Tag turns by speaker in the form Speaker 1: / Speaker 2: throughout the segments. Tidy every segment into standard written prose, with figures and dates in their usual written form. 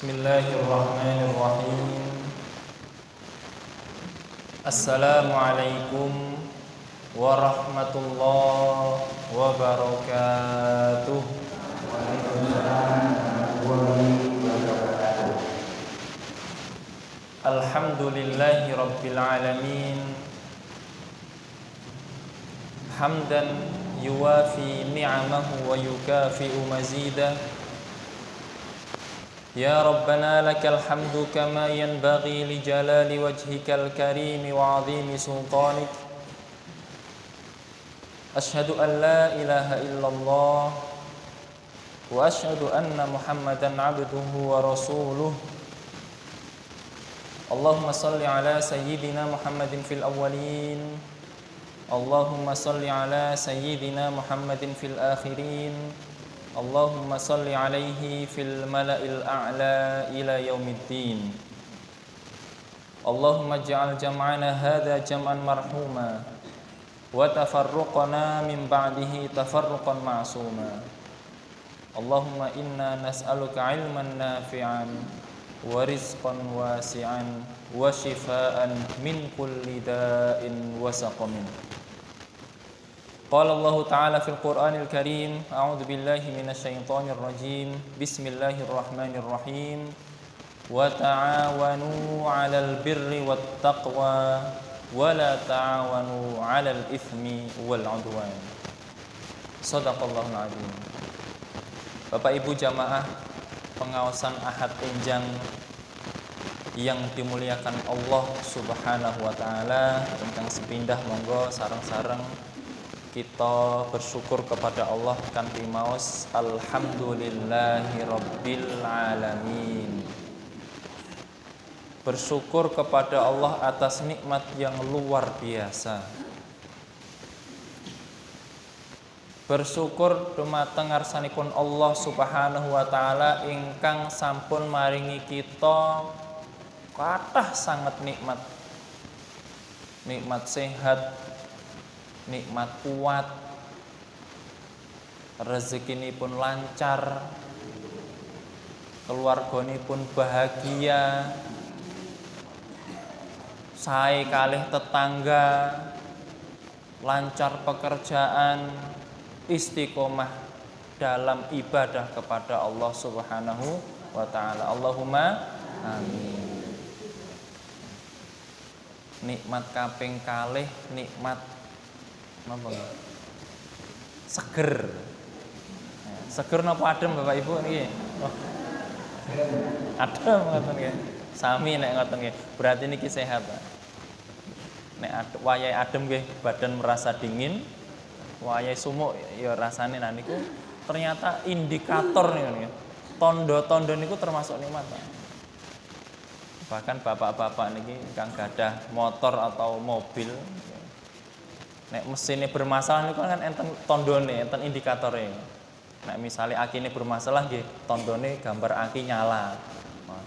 Speaker 1: Bismillahirrahmanirrahim. Assalamualaikum warahmatullahi wabarakatuh. Alhamdulillahi rabbil alamin. Hamdan yuwafi ni'amahu wa yukafi'u mazidah. Ya Rabbana lakal hamdu kama yanbaghi li jalali wajhikal karim wa 'azimi sultanik. Asyhadu an la ilaha illallah wa asyhadu anna Muhammadan 'abduhu wa rasuluh. Allahumma salli ala sayyidina Muhammadin fil awwalin. Allahumma salli ala sayyidina Muhammadin fil akhirin. Allahumma salli alaihi fil mala'il a'la ila yaumiddin. Allahumma ja'al jam'ana hadha jam'an marhuma wa tafarruqana min ba'dihi tafarruqan ma'suma. Allahumma inna nas'aluka ilman nafi'an wa rizqan wasi'an wa shifaan min kulli da'in wa saqamin. Qala Allah Ta'ala fil Qur'anil Karim, a'udzu billahi minasy syaithanir rajim. Bismillahirrahmanirrahim. Wa ta'awanu 'alal birri wat taqwa wa la ta'awanu 'alal itsmi wal 'udwan. Shadaqallahul 'azim. Bapak Ibu jamaah pengawasan Ahad Enjang yang dimuliakan Allah Subhanahu wa taala, ingkang sepindah monggo sareng-sareng kita bersyukur kepada Allah kanthi maos alhamdulillahi rabbil alamin. Bersyukur kepada Allah atas nikmat yang luar biasa. Bersyukur dumateng ngarsanipun Allah Subhanahu wa taala ingkang sampun maringi kita kathah sanget nikmat. Nikmat sehat, nikmat kuat, rezekini pun lancar, keluargani pun bahagia, sae kalih tetangga, lancar pekerjaan, istiqomah dalam ibadah kepada Allah Subhanahu wa taala. Allahumma amin. Nikmat kaping kalih, nikmat napa? Seger. Seger napa adem Bapak Ibu niki? Oh. Adem ngoten nggih. Sami nek ngoten nggih. Berarti niki sehat, Pak. Nek wayahe adem nggih badan merasa dingin, wayahe sumuk ya rasane nah niku ternyata indikator niku nggih. Tondo-tondo niku termasuk nikmat, Pak. Bahkan bapak-bapak niki kang gadah motor atau mobil nek mesinnya bermasalah niku kan enten tondone, enten indikatore. Nek misalnya akine bermasalah nggih, tondone gambar aki nyala. Nah,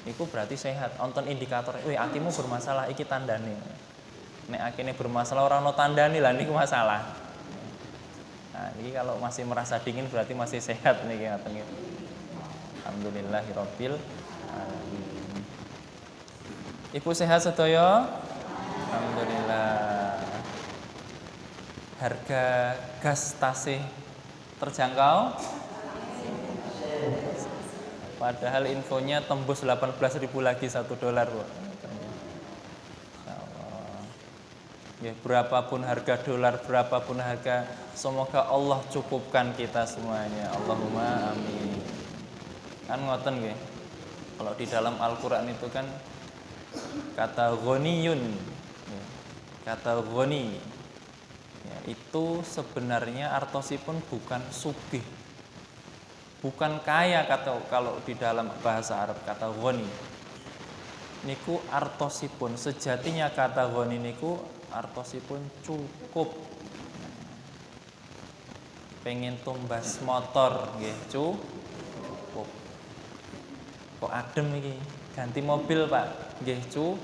Speaker 1: niku berarti sehat. Onten indikator, "Wih, akimu bermasalah, iki tandane." Nek akine bermasalah ora ono tandane lah niku masalah. Nah, niki kalau masih merasa dingin berarti masih sehat niki ngaten niki. Alhamdulillahirabbil alamin. Ibu sehat sedaya? Alhamdulillah. Harga gas tasih terjangkau. Padahal infonya tembus 18.000 lagi $1, Bu. Ya, berapapun harga dolar, berapapun harga, semoga Allah cukupkan kita semuanya. Allahumma amin. Kan ngoten nggih. Kalau di dalam Al-Qur'an itu kan kata ghaniyun. Kata ghani itu sebenarnya artosipun bukan sugih, bukan kaya kata kalau di dalam bahasa Arab kata ghani niku artosipun sejatinya kata ghani niku artosipun cukup. Pengen tumbas motor nggih cukup. Kok adem iki ganti mobil Pak nggih cukup.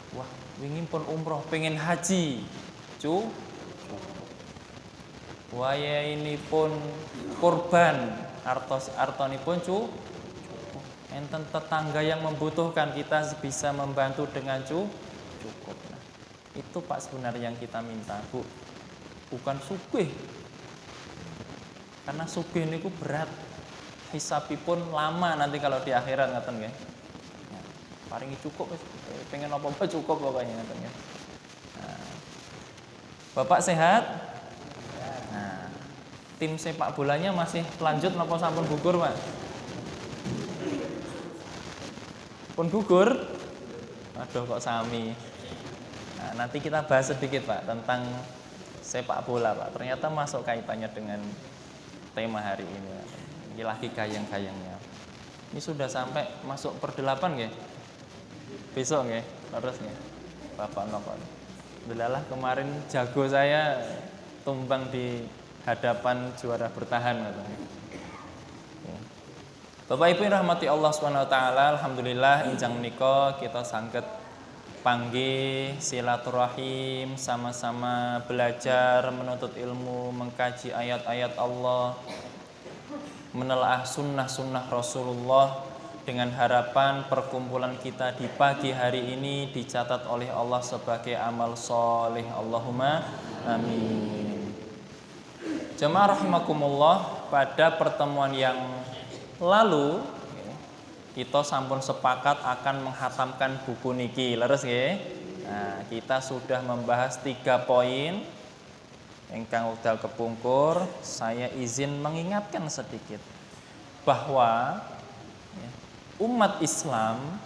Speaker 1: Wah, wingi pun umroh, pengen haji, cukup. Waya ini pun kurban, artonipun cukup. Enten tetangga yang membutuhkan, kita bisa membantu dengan cukup. Nah, itu Pak sebenarnya yang kita minta, Bu. Bukan sugih. Karena sugih niku berat. Hisabipun lama nanti kalau di akhirat ngaten nggih. Ya, paringi cukup wis, pengen apa-apa cukup pokoknya ngaten nggih. Nah, Bapak sehat? Nah, tim sepak bolanya masih lanjut napa sampun gugur, Pak? Pun gugur? Aduh kok sami. Nah, nanti kita bahas sedikit Pak tentang sepak bola Pak. Ternyata masuk kaitannya dengan tema hari ini. Ini lagi gayang-gayangnya. Ini sudah sampai masuk per 8 nggih? Besok nggih? Terus nggih? Bapak nopon. Delalah kemarin jago saya tumbang di hadapan juara bertahan katanya. Bapak Ibu yang rahmati Allah Subhanahu wa taala, alhamdulillah injang menika kita saged panggih silaturahim, sama-sama belajar menuntut ilmu, mengkaji ayat-ayat Allah, menelaah sunnah-sunnah Rasulullah, dengan harapan perkumpulan kita di pagi hari ini dicatat oleh Allah sebagai amal soleh. Allahumma amin. Jemaah rahimakumullah, pada pertemuan yang lalu kita sampun sepakat akan menghatamkan buku niki, leres nggih? Nah, kita sudah membahas 3 poin. Ingkang wekdal kepungkur, saya izin mengingatkan sedikit bahwa umat Islam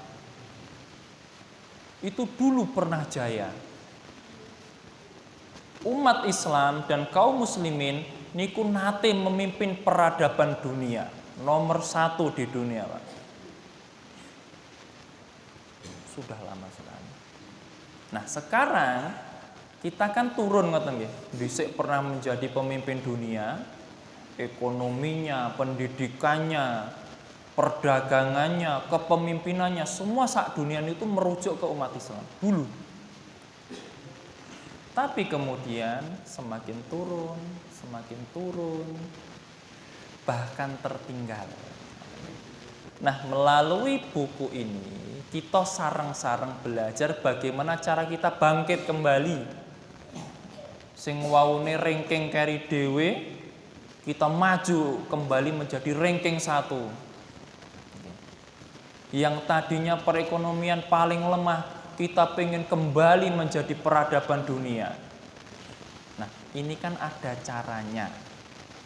Speaker 1: itu dulu pernah jaya. Umat Islam dan kaum muslimin niku nate memimpin peradaban dunia, nomor 1 di dunia, Pak. Sudah lama sekali. Nah, sekarang kita kan turun ngoten nggih. Dhisik pernah menjadi pemimpin dunia, ekonominya, pendidikannya, perdagangannya, kepemimpinannya, semua sak dunia itu merujuk ke umat Islam dulu. Tapi kemudian semakin turun, bahkan tertinggal. Nah, melalui buku ini kita sareng-sareng belajar bagaimana cara kita bangkit kembali. Sing waune ranking keri dhewe, kita maju kembali menjadi ranking 1. Yang tadinya perekonomian paling lemah, kita pengen kembali menjadi peradaban dunia. Nah, ini kan ada caranya,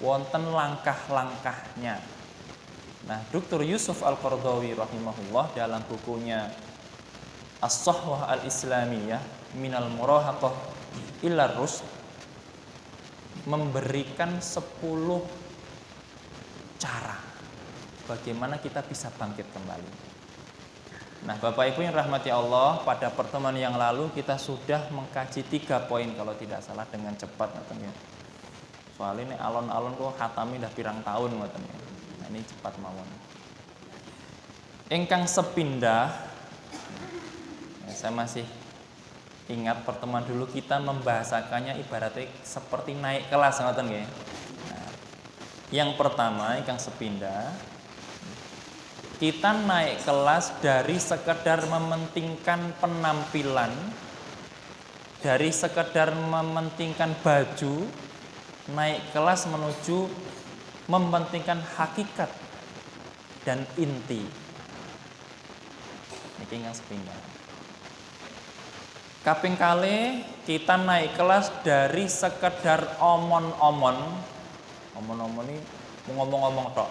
Speaker 1: wonten langkah-langkahnya. Nah, Dr. Yusuf Al-Qaradawi rahimahullah dalam bukunya As-Shahwah Al-Islamiyah Minal Murahaqah Ila Rusd memberikan 10 cara bagaimana kita bisa bangkit kembali. Nah, Bapak Ibu yang rahmati Allah, pada pertemuan yang lalu kita sudah mengkaji 3 poin kalau tidak salah dengan cepat ngoten ya. Soalnya ini alon-alon kok hatami dah pirang tahun ngoten ya. Nah, ini cepat mawon. Ingkang sepindah, ya, saya masih ingat pertemuan dulu kita membahasakannya ibaratnya seperti naik kelas ngoten nggih. Nah, yang pertama ingkang sepindah, kita naik kelas dari sekedar mementingkan penampilan, dari sekedar mementingkan baju, naik kelas menuju mementingkan hakikat dan inti. Niki ingkang sepindah. Kaping kalih kita naik kelas dari sekedar omon-omon ini ngomong-ngomong tok.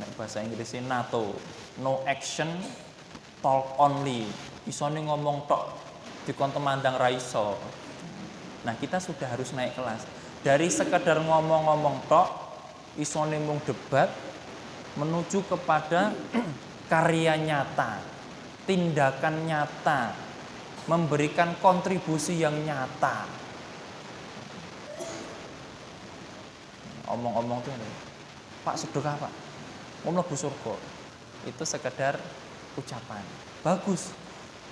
Speaker 1: Nek bahasa Inggrisnya NATO, no action, talk only. Isone ngomong tok, dikon temandang ra iso. Nah, kita sudah harus naik kelas. Dari sekedar ngomong-ngomong tok, isone mung debat, menuju kepada karya nyata, tindakan nyata, memberikan kontribusi yang nyata. Omong-omong itu, Pak sedekah Pak, mau mlebu surga. Itu sekedar ucapan, bagus.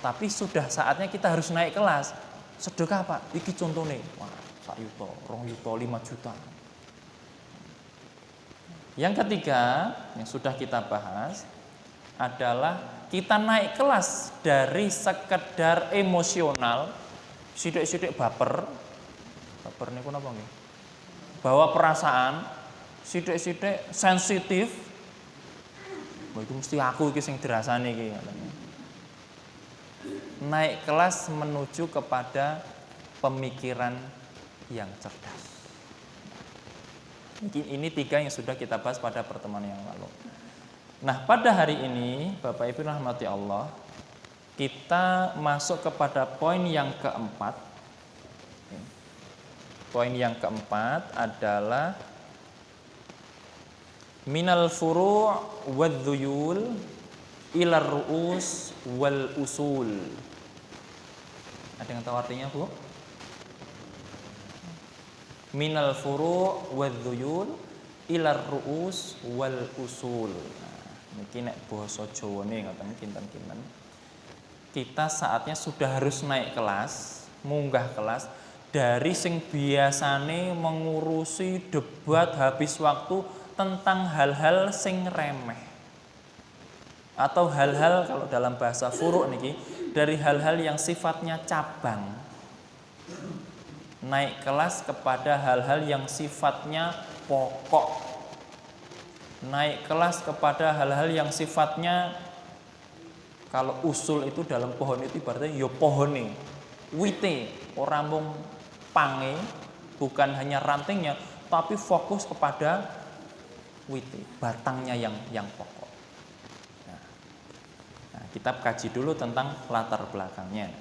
Speaker 1: Tapi sudah saatnya kita harus naik kelas. Sedekah Pak, iki contohnya, wah 1 juta, 2 juta, 5 juta. Yang ketiga yang sudah kita bahas adalah kita naik kelas dari sekedar emosional, sidik-sidik baper niku napa nggih? Bawa perasaan, sidik-sidik sensitif. Wah itu mesti aku iki sing dirasani iki. Naik kelas menuju kepada pemikiran yang cerdas. Ini 3 yang sudah kita bahas pada pertemuan yang lalu. Nah, pada hari ini, Bapak Ibu rahmati Allah, kita masuk kepada poin yang keempat. Poin yang keempat adalah minal furu' wadh-dhuyul ilar ru'us wal usul. Ada yang tahu artinya, Bu? Minal furu' wadh-dhuyul ilar ru'us wal usul. Niki nek basa Jawane ngoten kinten-kinten. Kita saatnya sudah harus naik kelas, munggah kelas dari sing biasane mengurusi debat habis waktu tentang hal-hal sing remeh. Atau hal-hal kalau dalam bahasa furu' niki dari hal-hal yang sifatnya cabang. Naik kelas kepada hal-hal yang sifatnya pokok. Naik kelas kepada hal-hal yang sifatnya, kalau usul itu dalam pohon itu ibaratnya ya pohone, wite, ora mung pange, bukan hanya rantingnya, tapi fokus kepada wite, batangnya yang pokok. Nah, kita kaji dulu tentang latar belakangnya.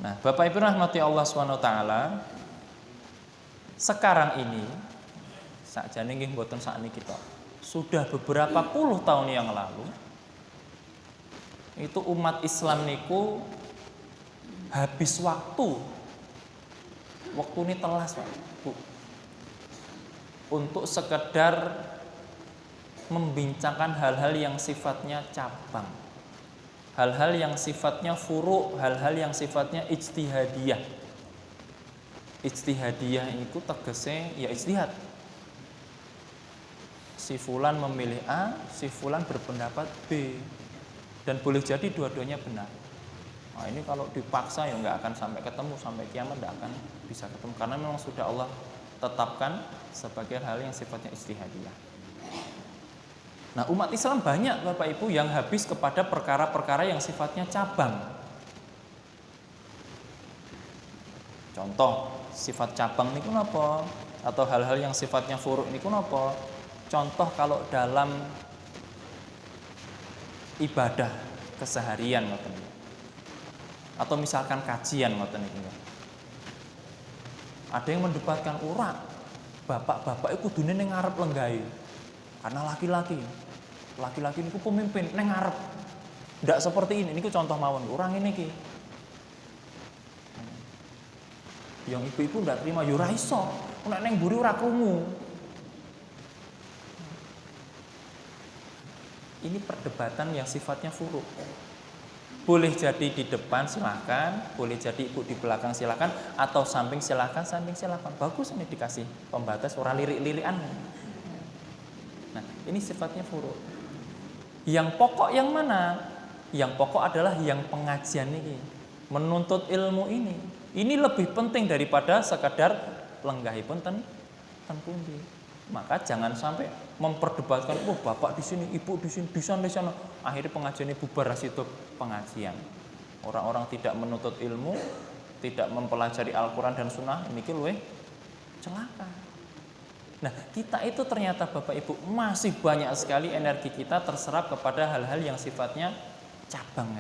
Speaker 1: Nah, Bapak Ibu rahmati Allah SWT, sekarang ini sakjane nggih mboten sakniki tok. Sudah beberapa puluh tahun yang lalu itu umat Islam niku habis waktu ini telas, Pak, Bu, untuk sekedar membincangkan hal-hal yang sifatnya cabang, hal-hal yang sifatnya furu', hal-hal yang sifatnya ijtihadiyah. Ijtihadiyah itu tegese ya ijtihad. Si fulan memilih A, si fulan berpendapat B, dan boleh jadi dua-duanya benar. Nah, ini kalau dipaksa ya nggak akan sampai ketemu, sampai kiamat nggak akan bisa ketemu, karena memang sudah Allah tetapkan sebagai hal yang sifatnya ijtihadiyah. Nah, umat Islam banyak Bapak Ibu yang habis kepada perkara-perkara yang sifatnya cabang. Contoh, sifat cabang niku napa? Atau hal-hal yang sifatnya furu' niku napa? Contoh kalau dalam ibadah keseharian ngoten. Atau misalkan kajian ngoten iki. Ada yang mendebatkan ora. Bapak-bapak iku kudune ning ngarep lenggahe. Karena laki-laki niku pemimpin ning ngarep. Ndak seperti ini niku contoh mawon. Ora ngene iki. Yang ibu-ibu ndak terima yo ora iso. Nek ning mburi ora krungu. Ini perdebatan yang sifatnya furu'. Boleh jadi di depan silahkan, boleh jadi ibu di belakang silahkan, atau samping silahkan. Bagus ini dikasih pembatas, orang lirik-lirikan. Nah, ini sifatnya furu'. Yang pokok yang mana? Yang pokok adalah yang pengajian ini, menuntut ilmu ini. Ini lebih penting daripada sekadar lenggahipun ten pundi. Maka jangan sampai memperdebatkan, bapak di sini, ibu di sini, di sana. Akhirnya pengajian ini bubar situ pengajian. Orang-orang tidak menuntut ilmu, tidak mempelajari Al-Quran dan Sunnah, ini luwih celaka. Nah, kita itu ternyata Bapak Ibu masih banyak sekali energi kita terserap kepada hal-hal yang sifatnya cabang.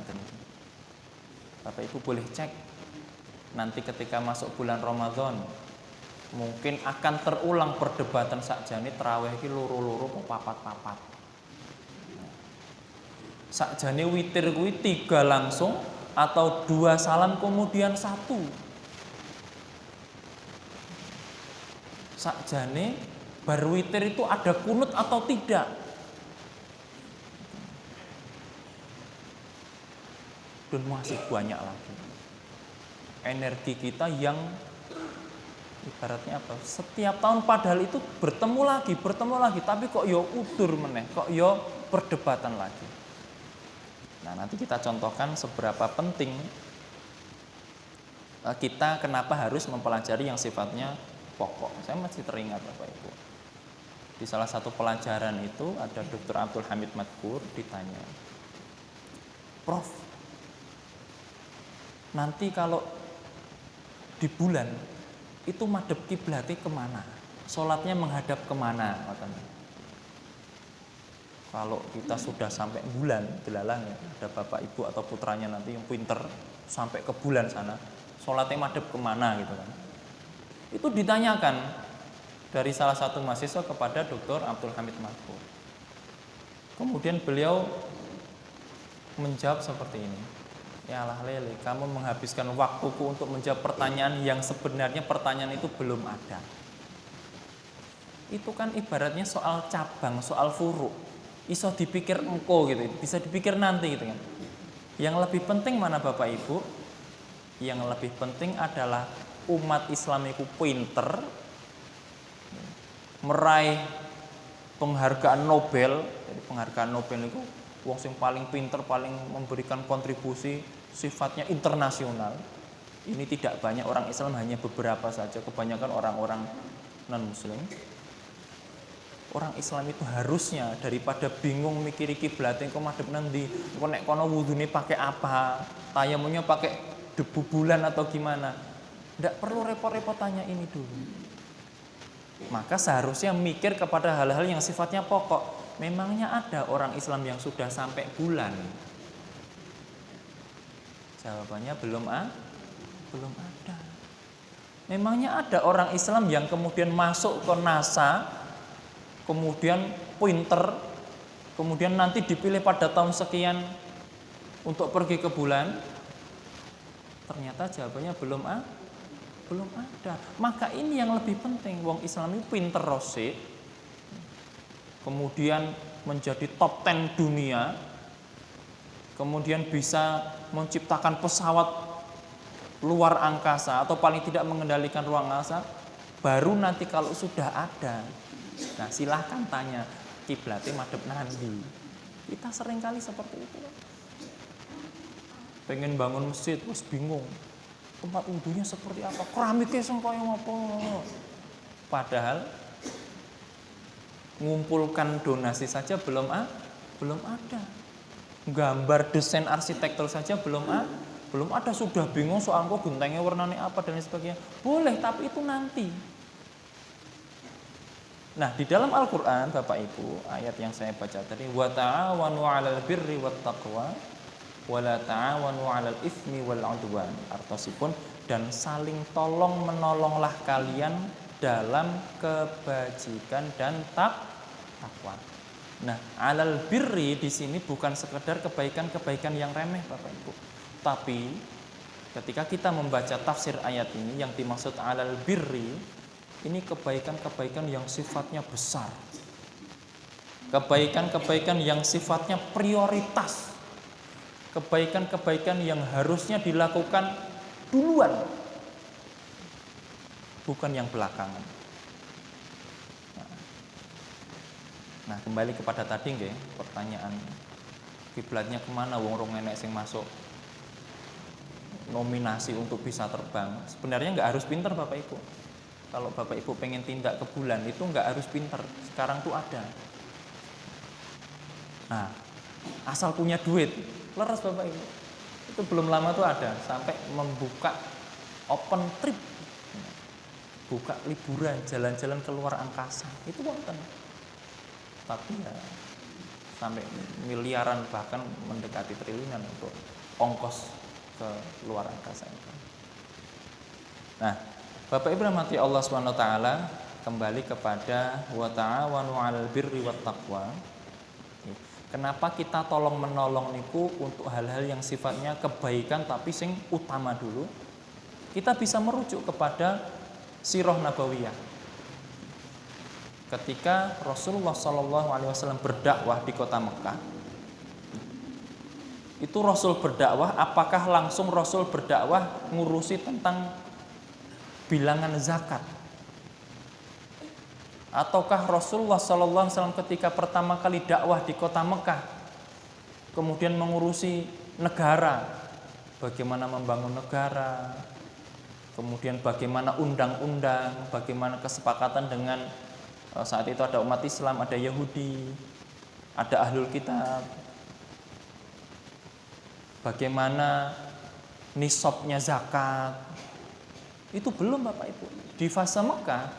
Speaker 1: Bapak Ibu boleh cek nanti ketika masuk bulan Ramadan. Mungkin akan terulang perdebatan sakjane tarawih iki loro-loro kok papat-papat. Sakjane witir kuwi 3 langsung atau 2 salam kemudian 1. Sakjane bar witir itu ada kunut atau tidak. Dan masih banyak lagi energi kita yang Ibaratnya apa? Setiap tahun padahal itu bertemu lagi, tapi kok yo udur meneh, kok yo perdebatan lagi. Nah, nanti kita contohkan seberapa penting kita kenapa harus mempelajari yang sifatnya pokok. Saya masih teringat Bapak Ibu. Di salah satu pelajaran itu ada Dr. Abdul Hamid Madkur ditanya, "Prof, nanti kalau di bulan itu madhep kiblatnya kemana? Sholatnya menghadap kemana?" Kalau kita sudah sampai bulan, dilalang ya, ada bapak ibu atau putranya nanti yang pinter sampai ke bulan sana, sholatnya madhep kemana gitu kan. Itu ditanyakan dari salah satu mahasiswa kepada Dr. Abdul Hamid Madkur. Kemudian beliau menjawab seperti ini, "Ya Allah lele, kamu menghabiskan waktuku untuk menjawab pertanyaan yang sebenarnya pertanyaan itu belum ada." Itu kan ibaratnya soal cabang, soal furu. Iso dipikir engko gitu, bisa dipikir nanti gitu kan. Yang lebih penting mana Bapak Ibu? Yang lebih penting adalah umat Islam itu pinter, meraih penghargaan Nobel. Jadi penghargaan Nobel itu wong sing paling pinter, paling memberikan kontribusi sifatnya internasional. Ini tidak banyak orang Islam, hanya beberapa saja, kebanyakan orang-orang non-muslim. Orang Islam itu harusnya daripada bingung mikir kiblat kok madhep nanti, kok nek kono wudune pakai apa, tayamunya pakai debu bulan atau gimana. Tidak perlu repot-repot tanya ini dulu. Maka seharusnya mikir kepada hal-hal yang sifatnya pokok. Memangnya ada orang Islam yang sudah sampai bulan? Jawabannya belum ada. Memangnya ada orang Islam yang kemudian masuk ke NASA, kemudian pinter, kemudian nanti dipilih pada tahun sekian untuk pergi ke bulan? Ternyata jawabannya belum ada. Maka ini yang lebih penting. Wong Islam itu pinter rosik, kemudian menjadi top 10 dunia, kemudian bisa menciptakan pesawat luar angkasa atau paling tidak mengendalikan ruang angkasa, baru nanti kalau sudah ada, nah silahkan tanya kiblatnya madhep nandi. Kita seringkali seperti itu. Pengen bangun masjid, terus bingung tempat wudunya seperti apa, keramiknya sing kaya apa. Padahal ngumpulkan donasi saja belum ada. Gambar desain arsitektur saja belum ada, sudah bingung soal kok gentengnya warnanya apa dan lain sebagainya. Boleh, tapi itu nanti. Nah, di dalam Al-Qur'an Bapak Ibu, ayat yang saya baca tadi, wa ta'awanu 'alal birri wat taqwa wa la ta'awanu 'alal itsmi wal 'udwan. Artosipun, dan saling tolong menolonglah kalian dalam kebajikan dan takwa. Nah, 'alal birri di sini bukan sekedar kebaikan-kebaikan yang remeh Bapak Ibu. Tapi ketika kita membaca tafsir ayat ini, yang dimaksud 'alal birri ini kebaikan-kebaikan yang sifatnya besar, kebaikan-kebaikan yang sifatnya prioritas, kebaikan-kebaikan yang harusnya dilakukan duluan, bukan yang belakangan. Nah, kembali kepada tadi nggih, pertanyaan kiblatnya kemana, wong rong enek sing masuk nominasi untuk bisa terbang. Sebenarnya nggak harus pinter Bapak Ibu. Kalau Bapak Ibu pengen tindak ke bulan itu nggak harus pinter, sekarang tuh ada. Nah, asal punya duit, leres Bapak Ibu. Itu belum lama tuh ada, sampai membuka open trip, buka liburan, jalan-jalan ke luar angkasa. Itu wonten. Tapi ya sampai miliaran, bahkan mendekati triliunan untuk ongkos ke luar angkasa itu. Nah, Bapak Ibu rahmati Allah SWT, kembali kepada wa ta'awanu 'alal birri wat taqwa. Kenapa kita tolong menolong niku untuk hal-hal yang sifatnya kebaikan tapi sing utama dulu? Kita bisa merujuk kepada sirah nabawiyah. Ketika Rasulullah SAW berdakwah di kota Mekah, itu Rasul berdakwah, apakah langsung Rasul berdakwah ngurusi tentang bilangan zakat? Ataukah Rasulullah sallallahu alaihi wasallam ketika pertama kali dakwah di kota Mekah kemudian mengurusi negara, bagaimana membangun negara, kemudian bagaimana undang-undang, bagaimana kesepakatan dengan saat itu ada umat Islam, ada Yahudi, ada Ahlul Kitab, bagaimana nisabnya zakat. Itu belum Bapak Ibu. Di fase Mekah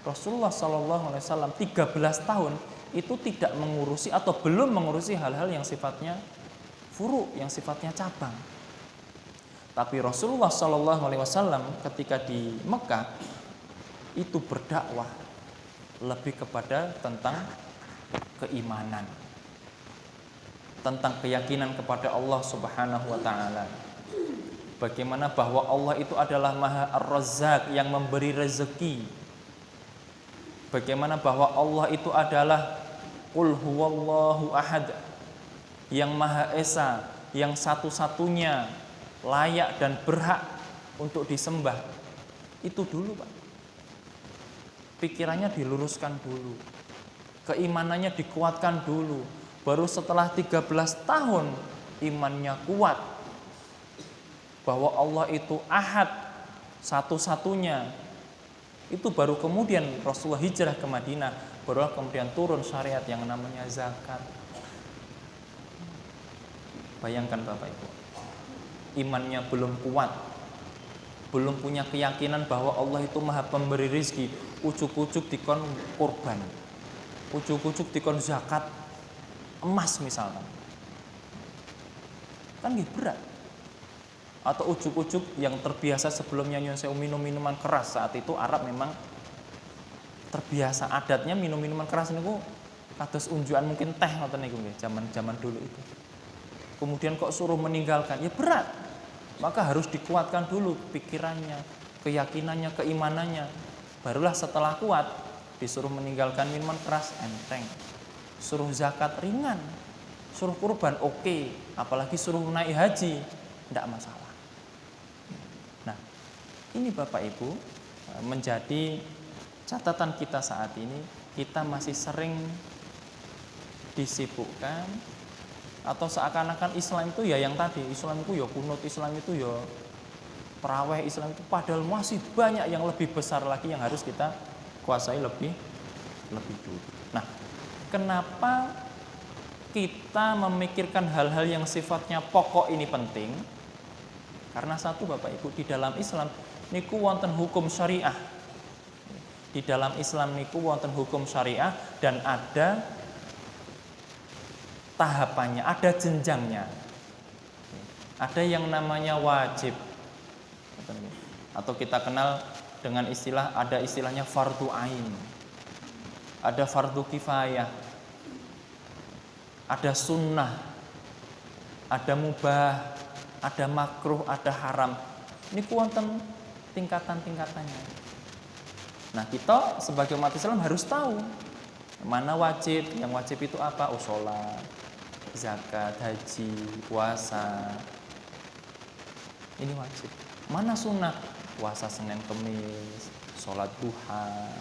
Speaker 1: Rasulullah Shallallahu Alaihi Wasallam 13 tahun itu tidak mengurusi atau belum mengurusi hal-hal yang sifatnya furu, yang sifatnya cabang. Tapi Rasulullah Shallallahu Alaihi Wasallam ketika di Mekah itu berdakwah lebih kepada tentang keimanan, tentang keyakinan kepada Allah Subhanahu Wa Taala. Bagaimana bahwa Allah itu adalah Maha Ar-Razzaq yang memberi rezeki. Bagaimana bahwa Allah itu adalah Qul huwallahu ahad, yang Maha Esa, yang satu-satunya layak dan berhak untuk disembah. Itu dulu Pak. Pikirannya diluruskan dulu, keimanannya dikuatkan dulu. Baru setelah 13 tahun imannya kuat bahwa Allah itu ahad, satu-satunya. Itu baru kemudian Rasulullah hijrah ke Madinah, barulah kemudian turun syariat yang namanya zakat. Bayangkan Bapak Ibu, imannya belum kuat, belum punya keyakinan bahwa Allah itu Maha Pemberi rezeki, ujuk-ujuk dikon kurban, ujuk-ujuk dikon zakat emas misalkan, kan berat. Atau ujuk-ujuk yang terbiasa sebelumnya nyuwun sewu minum minuman keras. Saat itu Arab memang terbiasa adatnya minum minuman keras niku kados unjukan mungkin teh ngoten niku nggih, zaman-zaman dulu itu. Kemudian kok suruh meninggalkan, ya berat. Maka harus dikuatkan dulu pikirannya, keyakinannya, keimanannya. Barulah setelah kuat disuruh meninggalkan minuman keras enteng. Suruh zakat ringan. Suruh kurban oke, apalagi suruh naik haji tidak masalah. Nah, ini Bapak Ibu menjadi catatan kita saat ini. Kita masih sering disibukkan atau seakan-akan Islam itu ya yang tadi, Islam itu ya kunut, Islam itu ya peraweh, Islam itu padahal masih banyak yang lebih besar lagi yang harus kita kuasai lebih dulu. Nah, kenapa kita memikirkan hal-hal yang sifatnya pokok ini penting? Karena satu Bapak Ibu, di dalam Islam niku wonten hukum syariah. Di dalam Islam niku wonten hukum syariah dan ada tahapannya, ada jenjangnya. Ada yang namanya wajib. Atau kita kenal dengan istilah, ada istilahnya fardu ain. Ada fardu kifayah. Ada sunnah. Ada mubah. Ada makruh, ada haram. Ini wonten tingkatan-tingkatannya. Nah, kita sebagai umat Islam harus tahu mana wajib. Yang wajib itu apa? Oh, sholat, zakat, haji, puasa. Ini wajib. Mana sunnah? Puasa Senin Kemis, sholat duha,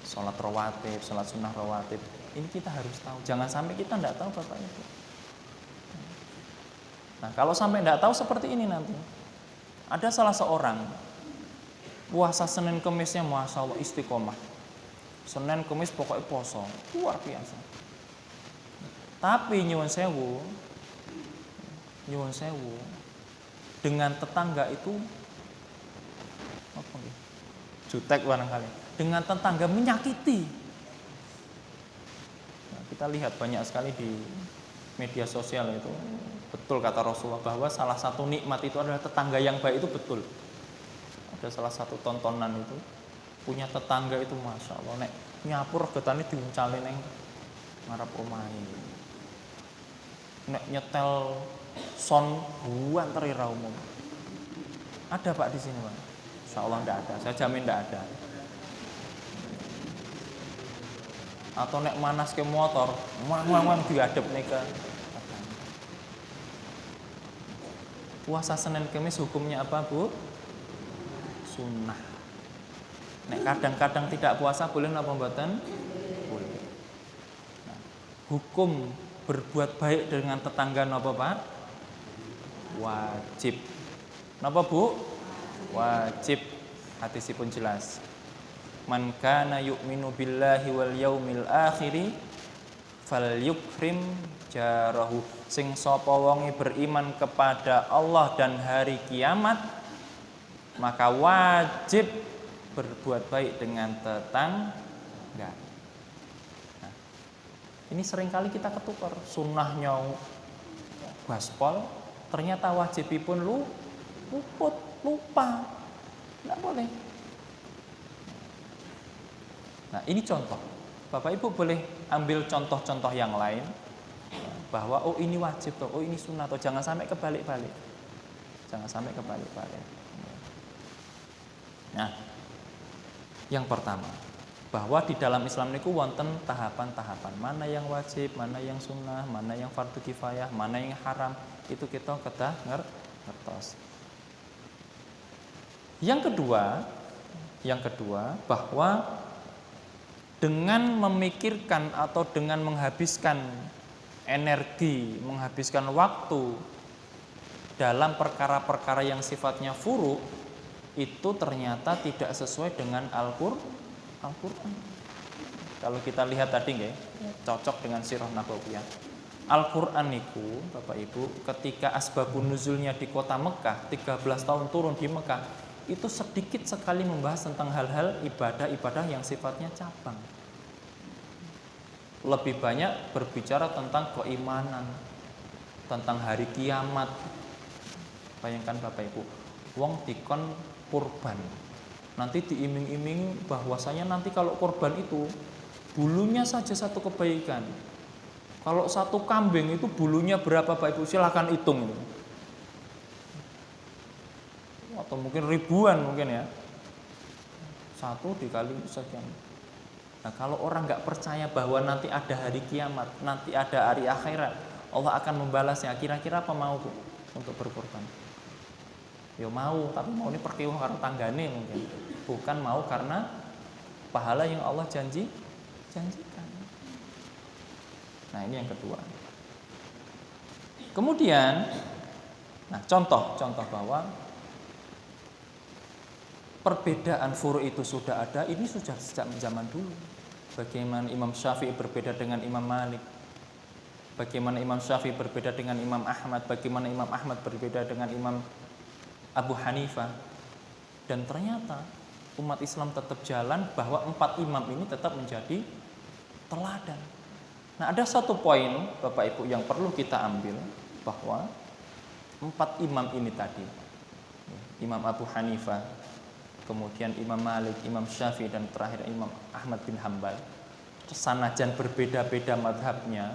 Speaker 1: sholat rawatib, sholat sunnah rawatib. Ini kita harus tahu. Jangan sampai kita tidak tahu Bapak Ibu. Nah, kalau sampai tidak tahu seperti ini nanti. Ada salah seorang puasa Senin Kemisnya Masya Allah istiqomah. Senin Kemis pokoknya poso, luar biasa. Tapi nyuwun sewu, dengan tetangga itu apa nih? Jutek barangkali. Dengan tetangga menyakiti. Nah, kita lihat banyak sekali di media sosial itu. Betul kata Rasulullah bahwa salah satu nikmat itu adalah tetangga yang baik, itu betul. Ada salah satu tontonan itu punya tetangga itu Masya Allah nek nyapur getane diuncalin neng ngarep omahe. Nek nyetel son buanter ra umum. Ada Pak di sini Pak? Insya Allah tidak ada, saya jamin tidak ada. Atau nek manas ke motor, mang diadep nih ke. Puasa Senin Kemis hukumnya apa Bu? Sunnah. Nek kadang-kadang tidak puasa boleh napa mboten? Boleh. Nah, hukum berbuat baik dengan tetangga napa Pak? Wajib. Napa Bu? Wajib. Hadisipun jelas. Man kana yu'minu billahi wal yaumil akhiri falyukrim jarahu. Sing sapa wonge beriman kepada Allah dan hari kiamat, maka wajib berbuat baik dengan tetangga. Nah, ini seringkali kita ketukar, sunnahnya gaspol, ternyata wajibipun luput, lupa. Tidak boleh. Nah, ini contoh. Bapak Ibu boleh ambil contoh-contoh yang lain bahwa oh ini wajib toh, oh ini sunnah toh, jangan sampai kebalik-balik. Jangan sampai kebalik-balik. Nah, yang pertama, bahwa di dalam Islam niku wonten tahapan-tahapan. Mana yang wajib, mana yang sunnah, mana yang fardu kifayah, mana yang haram, itu kita kedah ngertos. Yang kedua, bahwa dengan memikirkan atau dengan menghabiskan energi, menghabiskan waktu dalam perkara-perkara yang sifatnya furu, itu ternyata tidak sesuai dengan Al-Qur'an. Kalau kita lihat tadi nggih, cocok dengan sirah nabawiyah. Al-Qur'an niku, Bapak Ibu, ketika asbabun nuzulnya di kota Mekah, 13 tahun turun di Mekah, itu sedikit sekali membahas tentang hal-hal ibadah-ibadah yang sifatnya cabang. Lebih banyak berbicara tentang keimanan, tentang hari kiamat. Bayangkan Bapak Ibu, wong dikon kurban, nanti diiming-iming bahwasanya nanti kalau kurban itu bulunya saja satu kebaikan. Kalau satu kambing itu bulunya berapa Bapak Ibu, silakan hitung. Atau mungkin ribuan mungkin ya, satu dikali sekian. Nah, kalau orang nggak percaya bahwa nanti ada hari kiamat, nanti ada hari akhirat, Allah akan membalasnya, kira-kira apa mau Bu untuk berkorban? Ya mau, tapi mau ini perkiwah karo tanggane mungkin, bukan mau karena pahala yang Allah janjikan. Nah, ini yang kedua. Kemudian, nah contoh bahwa perbedaan furu itu sudah ada, ini sudah sejak zaman dulu. Bagaimana Imam Syafi'i berbeda dengan Imam Malik, bagaimana Imam Syafi'i berbeda dengan Imam Ahmad, bagaimana Imam Ahmad berbeda dengan Imam Abu Hanifah. Dan ternyata umat Islam tetap jalan bahwa 4 imam ini tetap menjadi teladan. Nah, ada satu poin Bapak Ibu yang perlu kita ambil, bahwa 4 imam ini tadi, Imam Abu Hanifah, kemudian Imam Malik, Imam Syafi'i, dan terakhir Imam Ahmad bin Hambal, sanajan berbeda-beda madhabnya,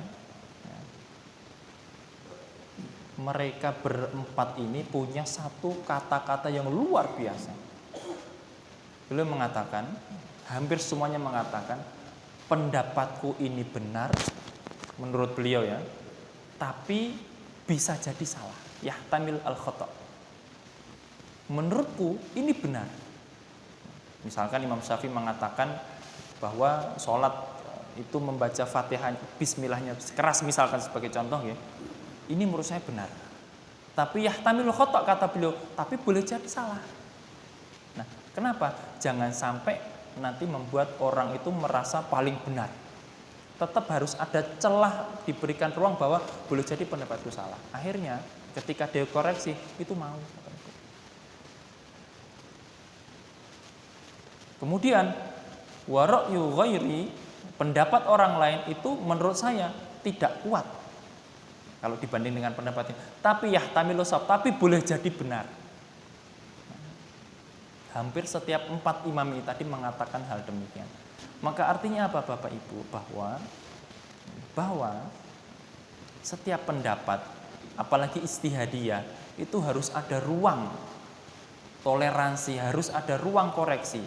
Speaker 1: mereka berempat ini punya satu kata-kata yang luar biasa. Beliau mengatakan, hampir semuanya mengatakan, pendapatku ini benar menurut beliau ya, tapi bisa jadi salah. Yahtamil al-khata'. Menurutku ini benar. Misalkan Imam Syafi'i mengatakan bahwa sholat itu membaca Fatihah bismillahnya keras, misalkan sebagai contoh ya. Ini menurut saya benar. Tapi yahtamil khata' kata beliau, tapi boleh jadi salah. Nah, kenapa? Jangan sampai nanti membuat orang itu merasa paling benar. Tetap harus ada celah, diberikan ruang bahwa boleh jadi pendapatku salah. Akhirnya ketika dia koreksi itu mau. Kemudian wara'yu ghairi, pendapat orang lain itu menurut saya tidak kuat kalau dibanding dengan pendapatnya. Tapi yahtamilu shawab, tapi boleh jadi benar. Hampir setiap 4 imam ini tadi mengatakan hal demikian. Maka artinya apa Bapak Ibu? Bahwa setiap pendapat, apalagi istihadiyah, itu harus ada ruang toleransi, harus ada ruang koreksi.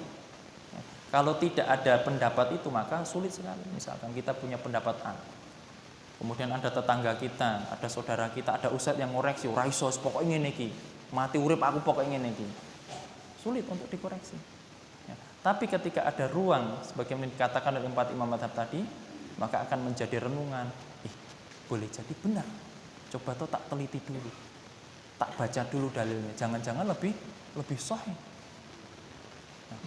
Speaker 1: Kalau tidak ada pendapat itu maka sulit sekali. Misalkan kita punya pendapat A, kemudian ada tetangga kita, ada saudara kita, ada ustadz yang ngoreksi, ora iso pokoknya ngene iki, mati urip aku pokoknya ngene iki. Sulit untuk dikoreksi. Ya. Tapi ketika ada ruang sebagaimana dikatakan oleh 4 imam mazhab tadi, maka akan menjadi renungan. Boleh jadi benar. Coba toh tak teliti dulu. Tak baca dulu dalilnya. Jangan-jangan lebih sahih. Nah,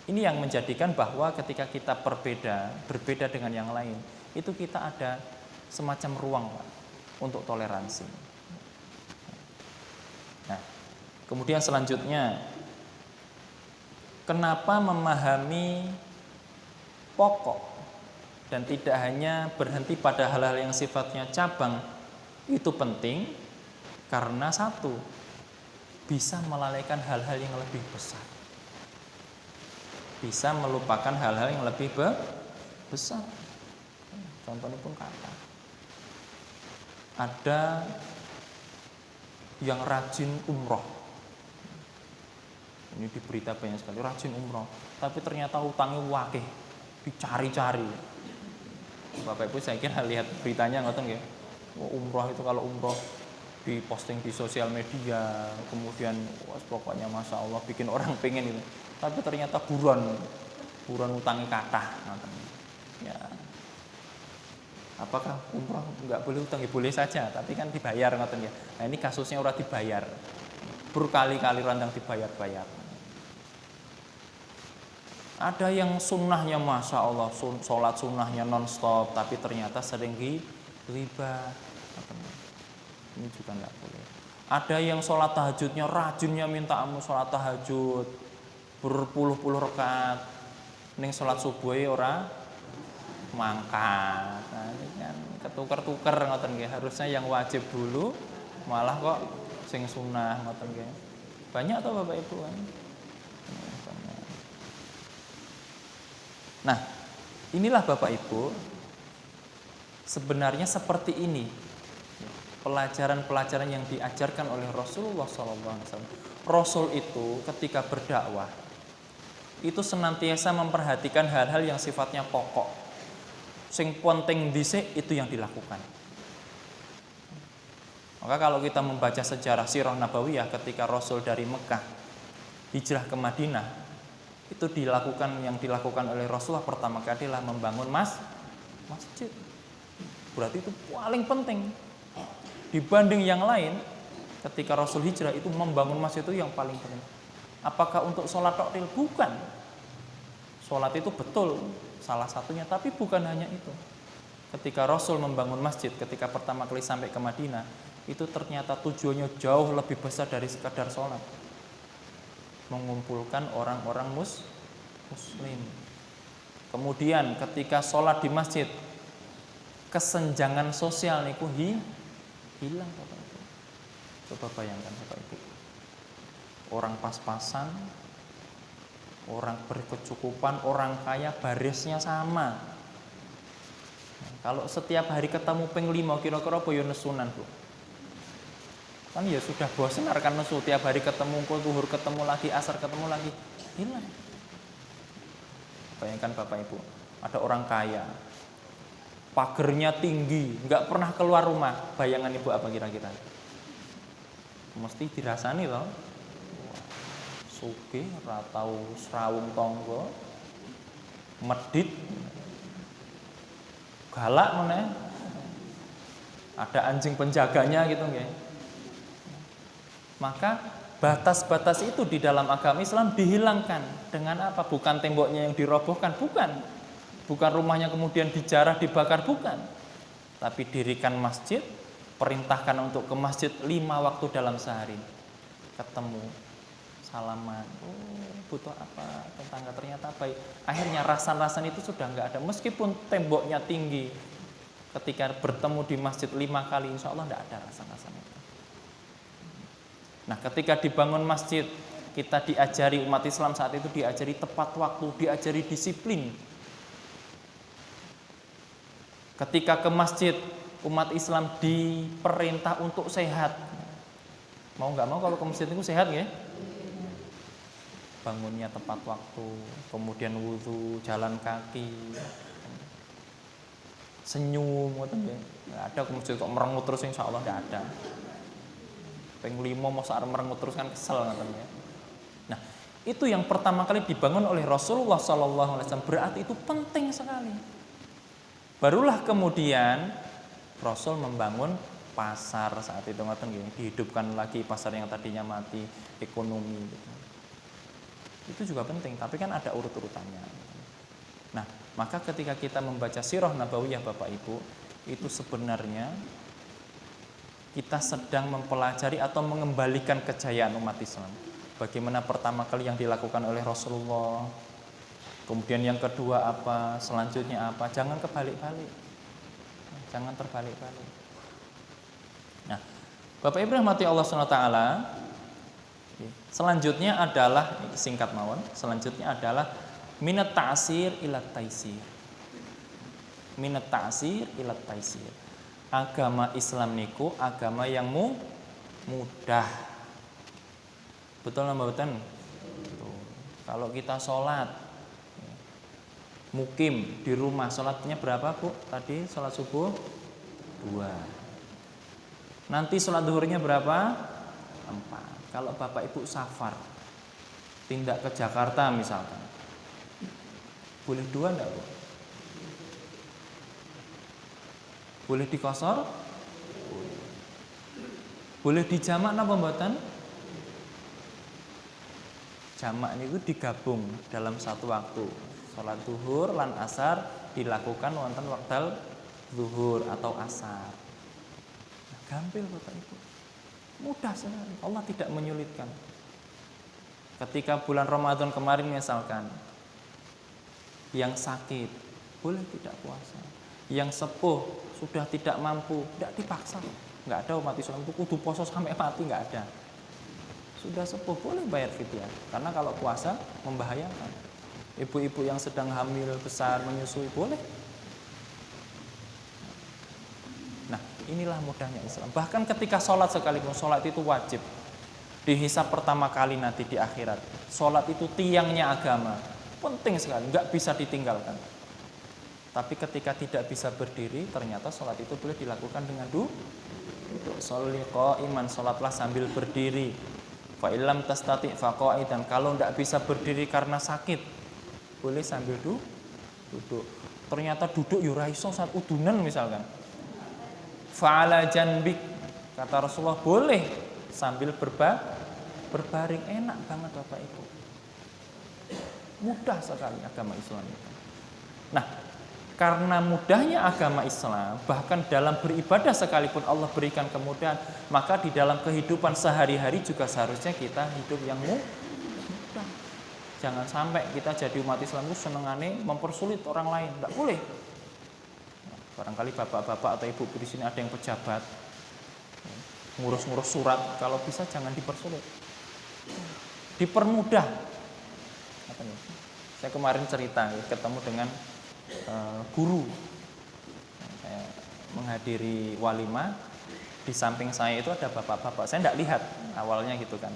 Speaker 1: ini yang menjadikan bahwa ketika kita berbeda dengan yang lain, itu kita ada semacam ruang, Pak, untuk toleransi. Nah, kemudian selanjutnya, kenapa memahami pokok dan tidak hanya berhenti pada hal-hal yang sifatnya cabang itu penting? Karena satu, bisa melalaikan hal-hal yang lebih besar, bisa melupakan hal-hal yang lebih besar. Contohnya pun kata, ada yang rajin umroh. Ini di berita banyak sekali, rajin umroh, tapi ternyata utangnya wakeh, dicari-cari. Bapak Ibu saya kira lihat beritanya ngoten nggih. Umroh itu kalau umroh diposting di sosial media, kemudian pokoknya masya Allah bikin orang pengen itu. Tapi ternyata buruan utangnya kathah ngoten. Ya. Apakah umroh nggak boleh utang? Ya boleh saja, tapi kan dibayar ngoten ya. Nah ini kasusnya ora dibayar, berkali-kali rantang dibayar. Ada yang sunnahnya masya Allah, sholat sunnahnya non-stop, tapi ternyata sering riba. Ini juga nggak boleh. Ada yang sholat tahajudnya rajinnya minta ampun sholat tahajud berpuluh-puluh rakaat, ning sholat subuh ora mangkat. Nah, ini kan ketuker-tuker ngoten nggih. Harusnya yang wajib dulu, malah kok sing sunah ngoten nggih. Banyak toh Bapak Ibu kan. Nah, inilah Bapak Ibu, sebenarnya seperti ini pelajaran-pelajaran yang diajarkan oleh Rasulullah SAW. Rasul itu ketika berdakwah itu senantiasa memperhatikan hal-hal yang sifatnya pokok. Sing penting dhisik itu yang dilakukan. Maka kalau kita membaca sejarah Sirah Nabawiyah ketika Rasul dari Mekah hijrah ke Madinah, itu yang dilakukan oleh Rasulullah pertama kali adalah membangun masjid. Berarti itu paling penting dibanding yang lain. Ketika Rasul hijrah itu membangun masjid itu yang paling penting. Apakah untuk sholat taktil? Bukan. Sholat itu betul salah satunya, tapi bukan hanya itu. Ketika Rasul membangun masjid, ketika pertama kali sampai ke Madinah, itu ternyata tujuannya jauh lebih besar dari sekadar sholat. Mengumpulkan orang-orang muslim. Kemudian ketika sholat di masjid, kesenjangan sosial niku hilang Bapak Ibu. Coba bayangkan Bapak Ibu, orang pas-pasan, orang berkecukupan, orang kaya barisnya sama. Nah, kalau setiap hari ketemu ping 5 kira-kira apa ya nesunan Bu? Kan ya sudah bosan rekan nesu, tiap hari ketemu, zuhur ketemu lagi, asar ketemu lagi, hilang. Bayangkan Bapak Ibu, ada orang kaya, pagernya tinggi, nggak pernah keluar rumah. Bayangan Ibu apa kira-kira? Mesti dirasani loh. Sugih, ratau serawung tonggo, medit, galak meneh. Ada anjing penjaganya gitu nggih. Maka batas-batas itu di dalam agama Islam dihilangkan. Dengan apa? Bukan temboknya yang dirobohkan, bukan rumahnya kemudian dijarah, dibakar, bukan. Tapi dirikan masjid, perintahkan untuk ke masjid 5 waktu dalam sehari. Ketemu, salaman, butuh apa, tetangga ternyata baik. Akhirnya rasan-rasan itu sudah nggak ada. Meskipun temboknya tinggi, ketika bertemu di masjid 5 kali, insya Allah nggak ada rasan-rasan itu. Nah, ketika dibangun masjid, kita diajari, umat Islam saat itu diajari tepat waktu, diajari disiplin. Ketika ke masjid, umat Islam diperintah untuk sehat. Mau nggak mau kalau ke masjid itu sehat ya? Bangunnya tepat waktu, kemudian wudhu, jalan kaki, senyum, nggak ada ke masjid kok merengut terus, insya Allah nggak ada. Peng 5 masa merengut terus kan kesel katanya. Nah, Itu yang pertama kali dibangun oleh Rasulullah SAW, berarti itu penting sekali. Barulah kemudian Rasul membangun pasar saat itu, dihidupkan lagi pasar yang tadinya mati, ekonomi gitu. Itu juga penting, tapi kan ada urut-urutannya. Nah, maka ketika kita membaca sirah nabawiyah Bapak Ibu, itu sebenarnya kita sedang mempelajari atau mengembalikan kejayaan umat Islam. Bagaimana pertama kali yang dilakukan oleh Rasulullah, kemudian yang kedua apa, selanjutnya apa, jangan kebalik-balik. Jangan terbalik-balik. Nah, Bapak Ibu rahmati Allah SWT, selanjutnya adalah, singkat mawon, selanjutnya adalah minat ta'sir ila taisir. Minat ta'sir ila taisir. Agama Islam niku agama yang mudah. Betul napa mboten? Kalau kita sholat mukim di rumah, sholatnya berapa Bu? Tadi sholat subuh 2. Nanti sholat duhurnya berapa? 4. Kalau Bapak Ibu safar, tindak ke Jakarta misalkan, boleh 2 enggak Bu? Boleh dikosor? Boleh dijamak napa mboten? Jamak niku digabung dalam satu waktu. Salat zuhur lan asar dilakukan wonten wekdal zuhur atau asar. Nah, gampil Bapak Ibu. Mudah sekali. Allah tidak menyulitkan. Ketika bulan Ramadan kemarin misalkan, yang sakit boleh tidak puasa. Yang sepuh sudah tidak mampu, tidak dipaksa. Enggak ada umat Islam itu kudu poso sampai mati, enggak ada. Sudah sepuh boleh bayar fidyah, karena kalau puasa membahayakan. Ibu-ibu yang sedang hamil besar menyusui boleh. Nah, inilah mudahnya Islam. Bahkan ketika sholat sekalipun, sholat itu wajib. Dihisab pertama kali nanti di akhirat. Sholat itu tiangnya agama, penting sekali, nggak bisa ditinggalkan. Tapi ketika tidak bisa berdiri, ternyata sholat itu boleh dilakukan dengan duduk. Sholli qa'iman, sholatlah sambil berdiri. Fa illam tastati' fa qa'idan, kalau tidak bisa berdiri karena sakit, boleh sambil duduk. Ternyata duduk yo ra iso saat udunan misalkan. Fa'ala janbik, kata Rasulullah, boleh sambil berbaring, enak banget Bapak Ibu. Mudah sekali agama Islam itu. Nah, karena mudahnya agama Islam, bahkan dalam beribadah sekalipun Allah berikan kemudahan, maka di dalam kehidupan sehari-hari juga seharusnya kita hidup yang mudah. Jangan sampai kita jadi umat Islam itu senengane mempersulit orang lain, tidak boleh. Barangkali bapak-bapak atau ibu-ibu di sini ada yang pejabat, ngurus-ngurus surat, kalau bisa jangan dipersulit, dipermudah. Saya kemarin cerita ketemu dengan guru, saya menghadiri walimah, di samping saya itu ada bapak-bapak, saya tidak lihat awalnya gitu kan,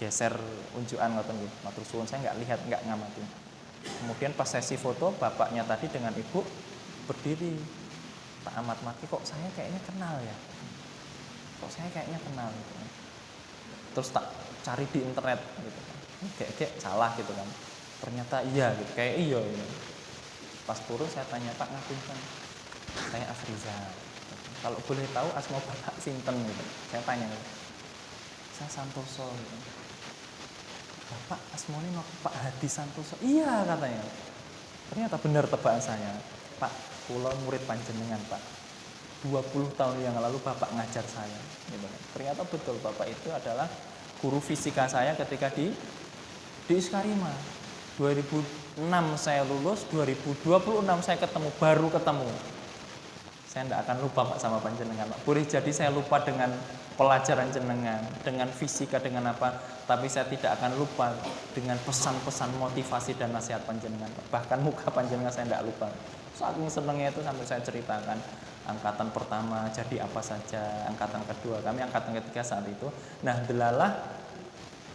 Speaker 1: geser unjukan ngoten nggih, matur suwun, saya nggak lihat, nggak ngamatin. Kemudian pas sesi foto, bapaknya tadi dengan ibu berdiri, tak amat mati, kok saya kayaknya kenal ya, gitu. Terus tak cari di internet gitu kan, kayak salah gitu kan, ternyata iya gitu, kayak iya gitu. Pas turun saya tanya, Pak ngapunten, saya Afriza, kalau boleh tahu asma bapak sinten gitu. Saya tanya, saya Santoso gitu. Bapak asmane Pak Hadi Santoso. Iya katanya. Ternyata benar tebakan saya. Pak, kula murid panjenengan Pak. 20 tahun yang lalu Bapak ngajar saya gitu. Ternyata betul Bapak itu adalah guru fisika saya ketika di Iskarima. 2006 saya lulus, 2026 saya baru ketemu. Saya tidak akan lupa Pak sama panjenengan Pak. Boleh jadi saya lupa dengan pelajaran jenengan, dengan fisika, dengan apa, tapi saya tidak akan lupa dengan pesan-pesan motivasi dan nasihat panjenengan Pak. Bahkan muka panjenengan saya tidak lupa. Saking senangnya itu sampai saya ceritakan angkatan pertama jadi apa saja, angkatan kedua, kami angkatan ketiga saat itu. Nah, delalah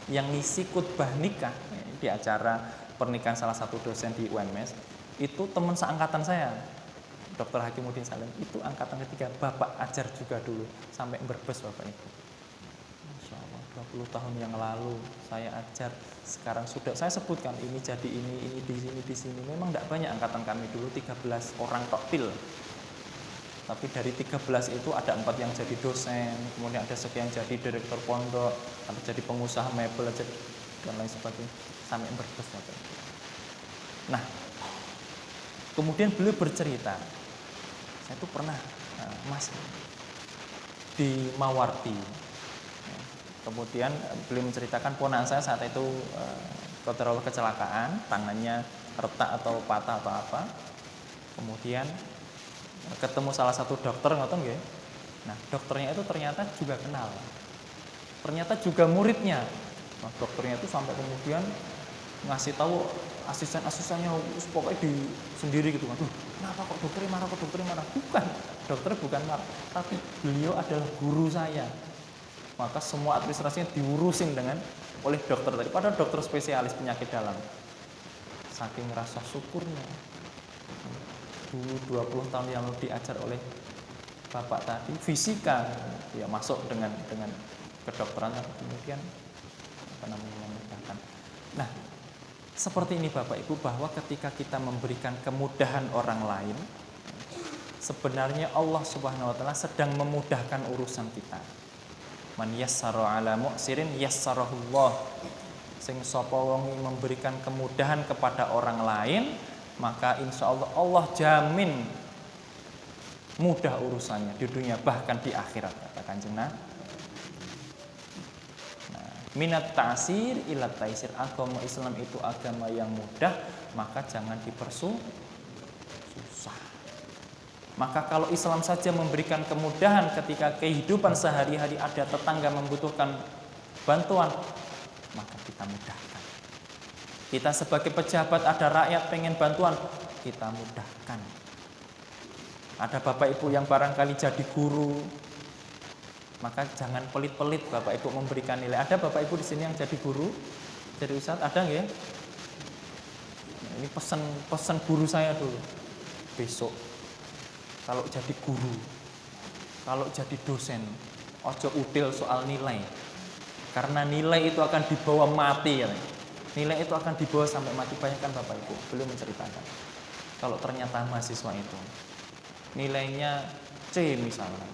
Speaker 1: yang ngisi khutbah nikah di acara pernikahan salah satu dosen di UNMES itu teman seangkatan saya, Dr. Hakimuddin Salim, itu angkatan ketiga, Bapak ajar juga dulu sampai berbes Bapak Ibu. Masya Allah. 20 tahun yang lalu saya ajar, sekarang sudah saya sebutkan ini jadi ini di sini. Memang tidak banyak angkatan kami dulu 13 orang tok pil. Tapi dari 13 itu ada 4 yang jadi dosen, kemudian ada sekian jadi direktur pondok, ada jadi pengusaha mebel aja dan lain sebagainya sampai berdos. Nah, kemudian beliau bercerita, saya tuh pernah Mas di Mawardi. Kemudian beliau menceritakan ponakan saya saat itu qadarullah kecelakaan, tangannya retak atau patah atau apa. Kemudian ketemu salah satu dokter ngoten nggih. Nah, dokternya itu ternyata juga kenal. Ternyata juga muridnya. Nah, dokternya itu sampai kemudian ngasih tahu asisten-asistennya pokoknya di sendiri gitu kan. Kenapa kok dokternya marah? Bukan, dokter bukan marah, tapi beliau adalah guru saya. Maka semua administrasinya diurusin oleh dokter tadi. Padahal dokter spesialis penyakit dalam. Saking rasa syukurnya. Dulu 20 tahun yang lalu diajar oleh bapak tadi fisika, ya masuk dengan kedokteran, kemudian memudahkan. Nah, seperti ini Bapak Ibu, bahwa ketika kita memberikan kemudahan orang lain, sebenarnya Allah Subhanahu wa taala sedang memudahkan urusan kita. Man yassara ala mu'sirin yassarahullah. Sing sapa wong memberikan kemudahan kepada orang lain, maka insya Allah Allah jamin mudah urusannya di dunia bahkan di akhirat, kata Kanjeng Nabi. Minat ta'sir ila taisir. Agama Islam itu agama yang mudah, maka jangan dipersusah. Maka kalau Islam saja memberikan kemudahan ketika kehidupan sehari-hari ada tetangga membutuhkan bantuan, maka kita mudahkan. Kita sebagai pejabat ada rakyat pengen bantuan, kita mudahkan. Ada Bapak Ibu yang barangkali jadi guru, maka jangan pelit-pelit Bapak Ibu memberikan nilai. Ada Bapak Ibu di sini yang jadi guru, jadi ustadz, ada nggak ya? Nah, ini pesan guru saya dulu. Besok kalau jadi guru, kalau jadi dosen, ojo util soal nilai. Karena nilai itu akan dibawa mati ya. Nilai itu akan dibawa sampai mati. Bayangkan Bapak Ibu, beliau menceritakan. Kalau ternyata mahasiswa itu nilainya C misalnya,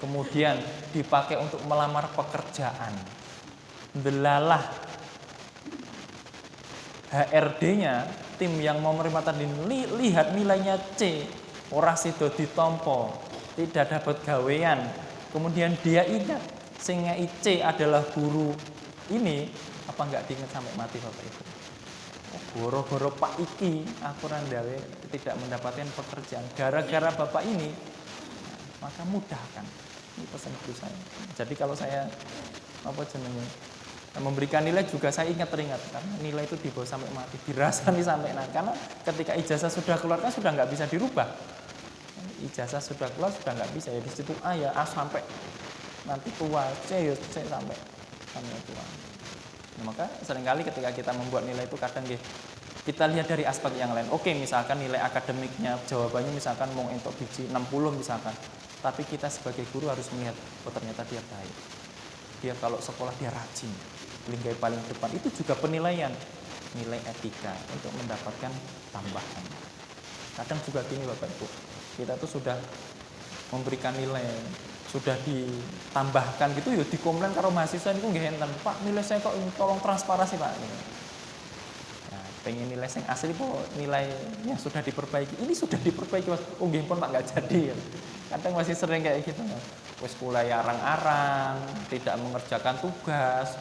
Speaker 1: kemudian dipakai untuk melamar pekerjaan, delalah HRD-nya, tim yang mau menerima tadi lihat nilainya C, ora sido ditompo, tidak dapat gawean, kemudian dia ingat sing ngei C adalah guru ini, apa enggak diingat sampai mati Bapak Ibu? Goro-goro Pak iki aku randawe tidak mendapatkan pekerjaan gara-gara Bapak ini, maka mudahkan. Ini pesan guru saya. Jadi kalau saya memberikan nilai juga saya teringat karena nilai itu dibawa sampai mati, dirasani sampai karena ketika ijazah sudah keluar kan sudah nggak bisa dirubah. Ijazah sudah keluar sudah nggak bisa, ya di situ A ya A sampai nanti tua, C ya C sampai tua. Nah, maka seringkali ketika kita membuat nilai itu kadang kita lihat dari aspek yang lain. Oke, misalkan nilai akademiknya jawabannya misalkan mau entuk biji 60 misalkan. Tapi kita sebagai guru harus melihat, oh ternyata dia baik. Dia kalau sekolah dia rajin, linggai paling depan. Itu juga penilaian, nilai etika untuk mendapatkan tambahan. Kadang juga gini Bapak Ibu, kita tuh sudah memberikan nilai, sudah ditambahkan gitu ya dikomplain karo mahasiswa niku nggih enten, Pak nilai saya kok tolong transparansi Pak. Nah, pengen nilai yang asli kok nilainya sudah diperbaiki. Ini sudah diperbaiki Mas. Oh nggih pun Pak enggak jadi. Kadang masih sering kayak gitu. Wis mulai arang-arang, tidak mengerjakan tugas,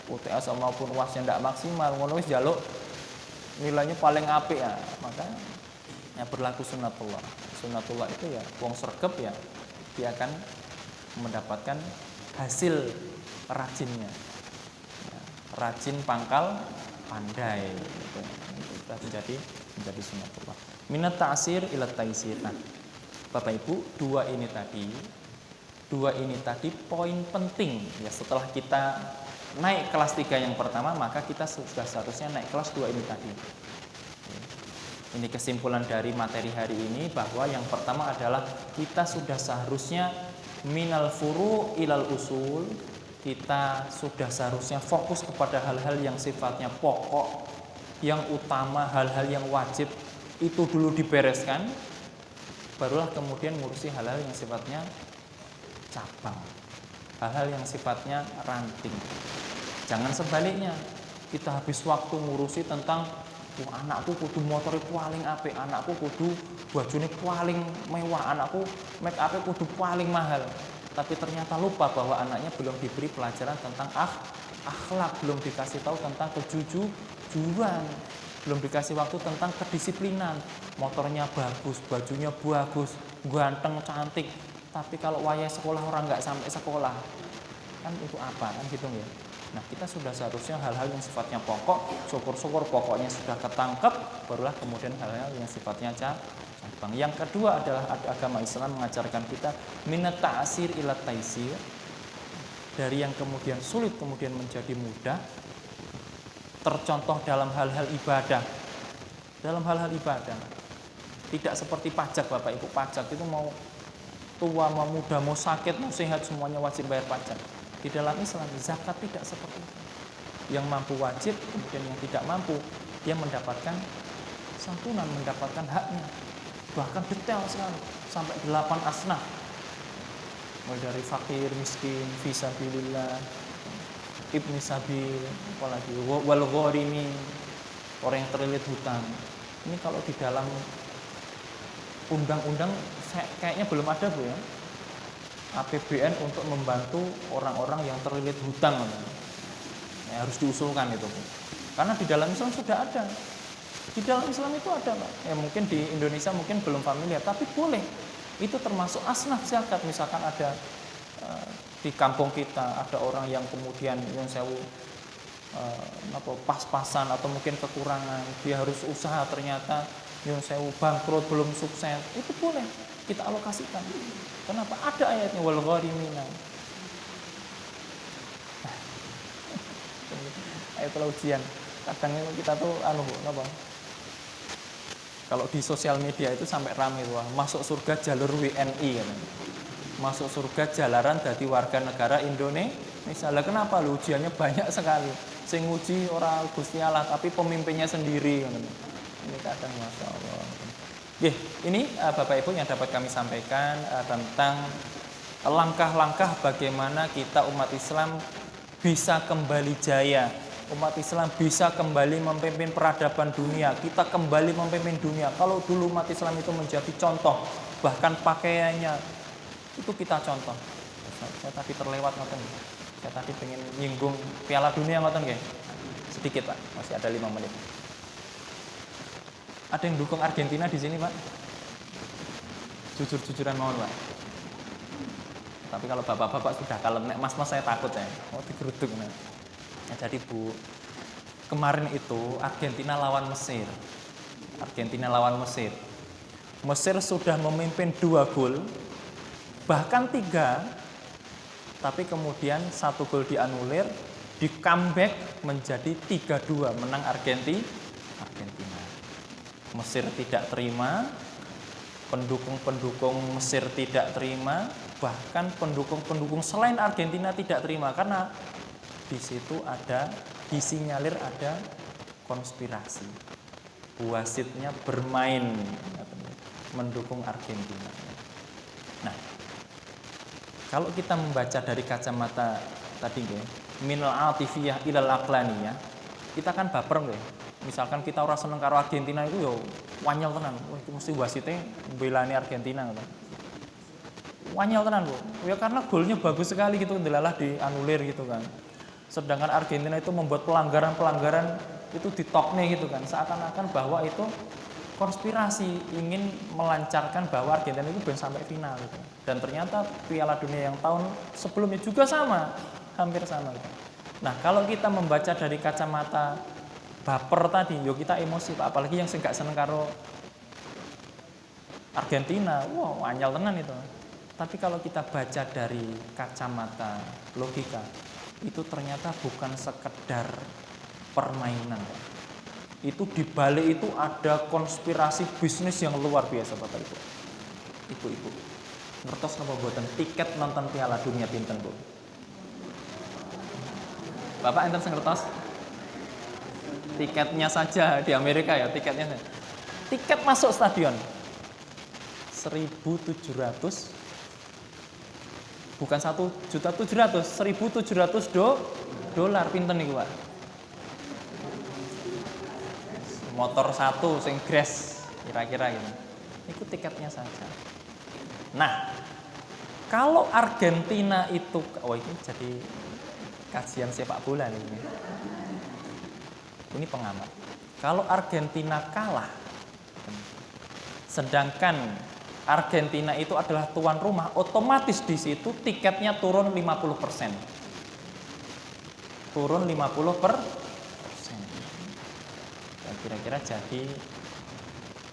Speaker 1: UTS maupun UASnya enggak maksimal, ngono wis njaluk nilainya paling apik ya. Maka ya berlaku sunatullah. Sunatullah itu ya wong sregep ya dia akan mendapatkan hasil rajinnya. Ya, rajin pangkal pandai. Itu sudah menjadi sunatullah. Minat ta'sir ila taisir. Nah, Bapak Ibu, dua ini tadi poin penting ya, setelah kita naik kelas 3 yang pertama, maka kita sudah seharusnya naik kelas 2 ini tadi. Ini kesimpulan dari materi hari ini, bahwa yang pertama adalah kita sudah seharusnya minal furu ilal usul, kita sudah seharusnya fokus kepada hal-hal yang sifatnya pokok, yang utama, hal-hal yang wajib itu dulu dibereskan, barulah kemudian ngurusi hal-hal yang sifatnya cabang, hal-hal yang sifatnya ranting. Jangan sebaliknya, kita habis waktu ngurusi tentang anakku kudu motor paling apik, anakku kudu bajune paling mewah, anakku make up kudu paling mahal. Tapi ternyata lupa bahwa anaknya belum diberi pelajaran tentang akhlak, belum dikasih tahu tentang kejujuran, belum dikasih waktu tentang kedisiplinan. Motornya bagus, bajunya bagus, ganteng, cantik, tapi kalau wayah sekolah orang nggak sampai sekolah, kan itu apa kan gitu ya. Nah, kita sudah seharusnya hal-hal yang sifatnya pokok, syukur-syukur pokoknya sudah ketangkep, barulah kemudian hal-hal yang sifatnya cabang. Yang kedua adalah agama Islam mengajarkan kita minat ta'sir ila taisir, dari yang kemudian sulit kemudian menjadi mudah. Tercontoh dalam hal-hal ibadah. Dalam hal-hal ibadah. Tidak seperti pajak, Bapak Ibu. Pajak itu mau tua, mau muda, mau sakit, mau sehat, semuanya wajib bayar pajak. Di dalam Islam, zakat tidak seperti itu. Yang mampu wajib, kemudian yang tidak mampu, dia mendapatkan santunan, mendapatkan haknya. Bahkan detail sekali, sampai 8 asnaf. Mulai dari fakir, miskin, fisabilillah, ibni sabil, apalagi wal gharimin, orang yang terlilit hutang. Ini kalau di dalam undang-undang kayaknya belum ada, Bu ya. APBN untuk membantu orang-orang yang terlilit hutang, ya, harus diusulkan itu, karena di dalam Islam sudah ada. Di dalam Islam itu ada, Pak. Ya mungkin di Indonesia mungkin belum familiar, tapi boleh. Itu termasuk asnaf zakat. Misalkan ada di kampung kita ada orang yang kemudian yang sewu pas-pasan atau mungkin kekurangan, dia harus usaha, ternyata yang sewu bangkrut, belum sukses, itu boleh kita alokasikan. Kenapa? Ada ayatnya wal gharimina. Ayat ujian. Kadang kita tuh apa? Kalau di sosial media itu sampai ramai tuh, masuk surga jalur WNI kan. Masuk surga jalaran dari warga negara Indonesia. Misalnya kenapa lu ujiannya banyak sekali. Sing uji orang Gusti Allah tapi pemimpinnya sendiri kan. Ini kadang Masya Allah. Ini Bapak Ibu yang dapat kami sampaikan tentang langkah-langkah bagaimana kita umat Islam bisa kembali jaya, umat Islam bisa kembali memimpin peradaban dunia, kita kembali memimpin dunia. Kalau dulu umat Islam itu menjadi contoh, bahkan pakaiannya itu kita contoh. Saya tadi terlewat ngoten. Saya tadi pengen nyinggung Piala Dunia ngoten nggih. Sedikit Pak, masih ada 5 menit. Ada yang dukung Argentina di sini, Pak? Jujur-jujuran mohon, Pak. Tapi kalau bapak-bapak sudah kalem, mas-mas saya takut ya. Mau digeruduk. Nah. Jadi Bu, kemarin itu Argentina lawan Mesir. Argentina lawan Mesir. Mesir sudah memimpin 2 gol, bahkan 3. Tapi kemudian 1 gol dianulir, di comeback menjadi 3-2, menang Argentina. Mesir tidak terima, pendukung-pendukung Mesir tidak terima, bahkan pendukung-pendukung selain Argentina tidak terima, karena di situ ada disinyalir ada konspirasi. Wasitnya bermain mendukung Argentina. Nah, kalau kita membaca dari kacamata tadi nggih, minal atifiyah ilal aqlaniyah, kita kan baper nggih. Misalkan kita ora seneng karo Argentina itu yo wanyel tenan. Wah, itu mesti wasite mbelani Argentina ngoten. Wanyel tenan, Bu. Ya karena golnya bagus sekali gitu, ndelalah dianulir gitu kan. Sedangkan Argentina itu membuat pelanggaran-pelanggaran itu ditokne gitu kan. Seakan-akan bahwa itu konspirasi ingin melancarkan bahwa Argentina itu belum sampai final gitu. Dan ternyata Piala Dunia yang tahun sebelumnya juga sama, hampir sama gitu. Nah, kalau kita membaca dari kacamata baper tadi, yo kita emosi Pak, apalagi yang gak seneng karo Argentina, wah anyal tenan itu. Tapi kalau kita baca dari kacamata logika, itu ternyata bukan sekedar permainan. Itu di balik itu ada konspirasi bisnis yang luar biasa Bapak Ibu. Ibu-ibu, ngertos napa mboten tiket nonton Piala Dunia pinten, Bu? Bapak enten sing ngertos? Tiketnya saja di Amerika ya, tiketnya. Tiket masuk stadion 1.700, bukan 1.700.000, 1.700 dolar. Pinten niku, Pak? Motor satu sing gres kira-kira gitu. Itu tiketnya saja. Nah, kalau Argentina itu, oh ini jadi kajian sepak bola nih. Ini pengamat. Kalau Argentina kalah, sedangkan Argentina itu adalah tuan rumah, otomatis di situ tiketnya turun 50%. Turun 50%. Dan kira-kira jadi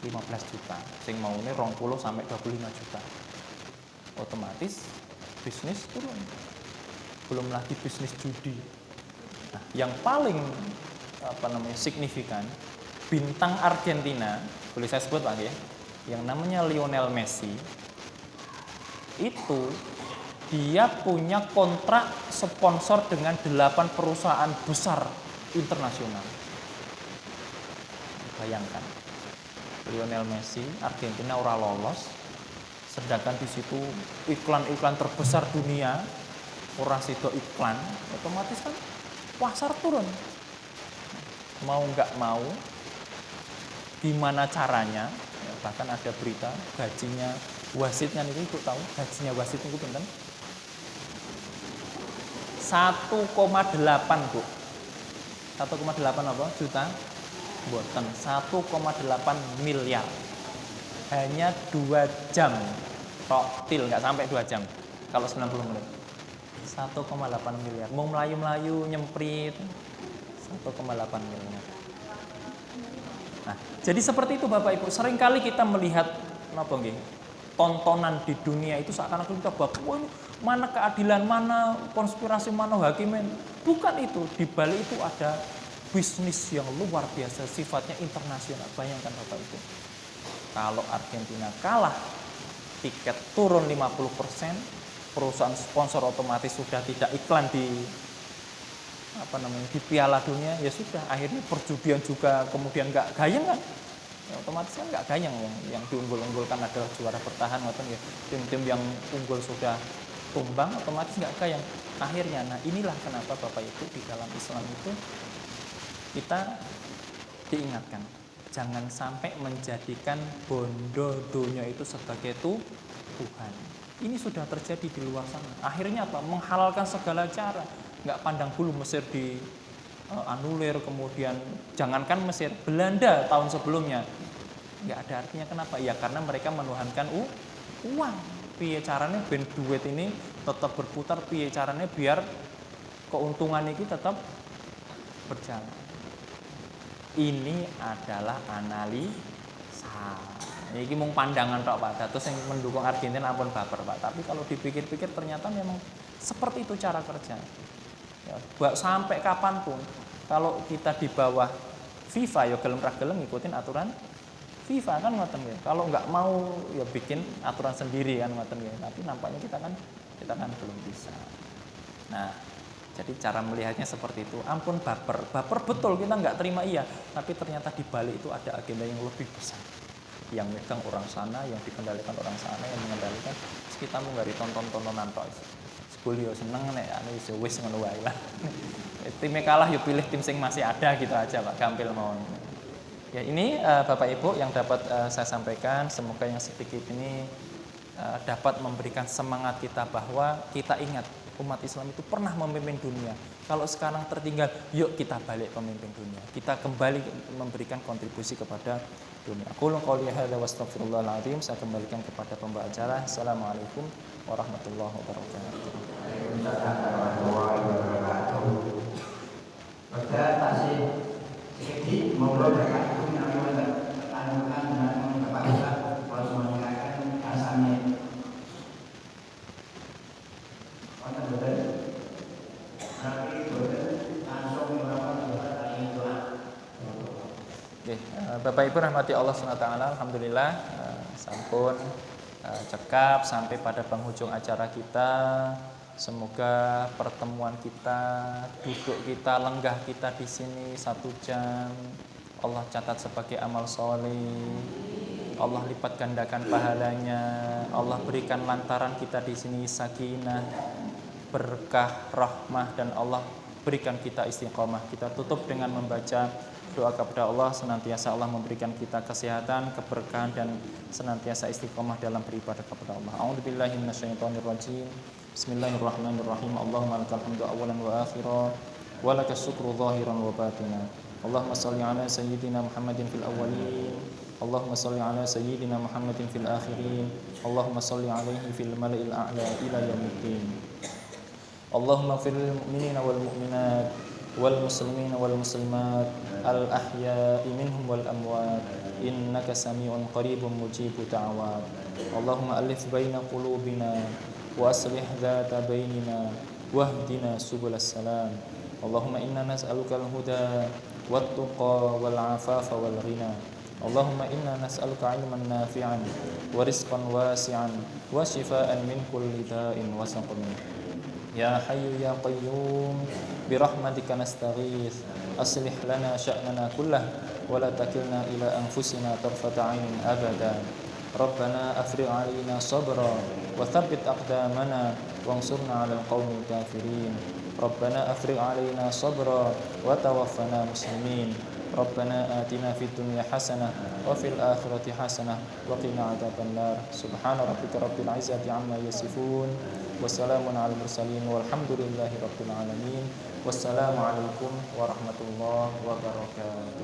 Speaker 1: 15 juta. Sing mau ini 20 sampai 25 juta. Otomatis bisnis turun. Belum lagi bisnis judi. Nah, yang paling signifikan, bintang Argentina, boleh saya sebut Pak ya, yang namanya Lionel Messi, itu dia punya kontrak sponsor dengan 8 perusahaan besar internasional. Bayangkan, Lionel Messi, Argentina ora lolos, sedangkan di situ iklan-iklan terbesar dunia, ora sido iklan, otomatis kan pasar turun. Mau nggak mau, gimana caranya? Ya, bahkan ada berita gajinya wasitnya itu ibu tahu gajinya wasit itu pinten? 1,8 Bu. 1,8 apa? Juta? Boten, 1,8 miliar. Hanya 2 jam. Til nggak sampai 2 jam. Kalau 90 menit. 1,8 miliar. Mau melayu-melayu nyemprit 1,8 miliar. Nah, jadi seperti itu Bapak Ibu. Seringkali kita melihat napa nggih? Tontonan di dunia itu seakan-akan kita bahwa mana keadilan, mana konspirasi, mana hakimin. Bukan itu. Di balik itu ada bisnis yang luar biasa, sifatnya internasional. Bayangkan Bapak Ibu. Kalau Argentina kalah, tiket turun 50%, perusahaan sponsor otomatis sudah tidak iklan di Piala Dunia, ya sudah, akhirnya perjudian juga kemudian nggak gayeng kan, ya, otomatis kan nggak gayeng, yang diunggul-unggulkan adalah juara bertahan, ya. Tim-tim yang unggul sudah tumbang, otomatis nggak gayeng akhirnya. Nah, inilah kenapa Bapak Ibu di dalam Islam itu kita diingatkan jangan sampai menjadikan bondo dunia itu sebagai Tuhan. Ini sudah terjadi di luar sana. Akhirnya apa? Menghalalkan segala cara. Nggak pandang bulu, Mesir di anulir, kemudian jangankan Mesir, Belanda tahun sebelumnya nggak ada artinya. Kenapa? Ya karena mereka menuhankan uang. Piye caranya ben duit ini tetap berputar, piye caranya biar keuntungan ini tetap berjalan. Ini adalah analisa. Ini mung pandangan tok Pak. Dados yang mendukung Argentina ampun baper Pak. Tapi kalau dipikir-pikir ternyata memang seperti itu cara kerja. Ya, sampai kapanpun kalau kita di bawah FIFA ya gelem ra gelem ngikutin aturan FIFA kan ngoten ya. Kalau nggak mau ya bikin aturan sendiri kan ngoten ya. Tapi nampaknya kita kan belum bisa. Nah, jadi cara melihatnya seperti itu. Ampun baper betul, kita nggak terima iya. Tapi ternyata di balik itu ada agenda yang lebih besar. Yang megang orang sana, yang dikendalikan orang sana, yang mengendalikan. Kita mau nggak ditonton-tontonan tok. Sebelum yo seneng nek anu wis ngono wae lah. Timnya kalah yo pilih tim sing masih ada gitu aja Pak, gampil mawon. Ya ini Bapak Ibu yang dapat saya sampaikan, semoga yang sedikit ini dapat memberikan semangat kita bahwa kita ingat umat Islam itu pernah memimpin dunia. Kalau sekarang tertinggal, yuk kita balik pemimpin dunia. Kita kembali memberikan kontribusi kepada dunia. Aku qouli hadza wa astaghfirullahal azim. Saya kembalikan kepada pembawa acara. Assalamualaikum warahmatullahi wabarakatuh.
Speaker 2: Pada tasih sedikit ngobrol dengan itu namanya anukan dengan Bapak Ustaz harus menggunakan asalnya. Mana betul? Tapi betul langsung melakukan doa.
Speaker 1: Oke, Bapak Ibu rahmati Allah SWT, alhamdulillah sampun cekap sampai pada penghujung acara kita. Semoga pertemuan kita, duduk kita, lenggah kita di sini 1 jam, Allah catat sebagai amal soleh. Allah lipat gandakan pahalanya. Allah berikan lantaran kita di sini sakinah, berkah, rahmah, dan Allah berikan kita istiqomah. Kita tutup dengan membaca doa kepada Allah, senantiasa Allah memberikan kita kesehatan, keberkahan, dan senantiasa istiqomah dalam beribadah kepada Allah. A'udzubillahi minasyaitonirrajim. Bismillahirrahmanirrahim. Allahumma lakal hamdu awalan wa akhira, wa lakas syukru zahiran wa batina. Allahumma salli ala sayyidina Muhammadin fil awwalin, Allahumma salli ala sayyidina Muhammadin fil akhirin, Allahumma salli alaihi fil mala'il a'la ila yaumiddin. Allahumma ighfir lil mu'minina wal mu'minat wal muslimina wal muslimat al ahya'i minhum wal amwat innaka sami'un qaribun mujibud da'awat. Allahumma alif baina qulubina wa aslih dhata bainina wahdina subulas salam. Allahumma inna nas'aluka al-huda wat tuqa wal afafa wal ghina. Allahumma inna nas'aluka ilman nafi'an wa rizqan wasi'an wa shifaa'an min kulli da'in wa saqamin. Ya Hayyu Ya Qayyum birahmatika nastaghits aslih lana sya'nana kullah wa la takilna ila anfusina tarfata 'ainin abada. Rabbana afrigh 'alaina sabra wa tsabbit aqdamana wansurna 'alal qaumil kafirin. Rabbana afrigh 'alaina sabra wa tawaffana muslimin. Rabbana atina fid dunya hasanah wa fil akhirati hasanah wa qina adzabannar. Subhana rabbika rabbil izzati amma yasifun. Wassalamun ala mursalin walhamdulillahi rabbil alamin. Wassalamualaikum warahmatullahi wabarakatuh.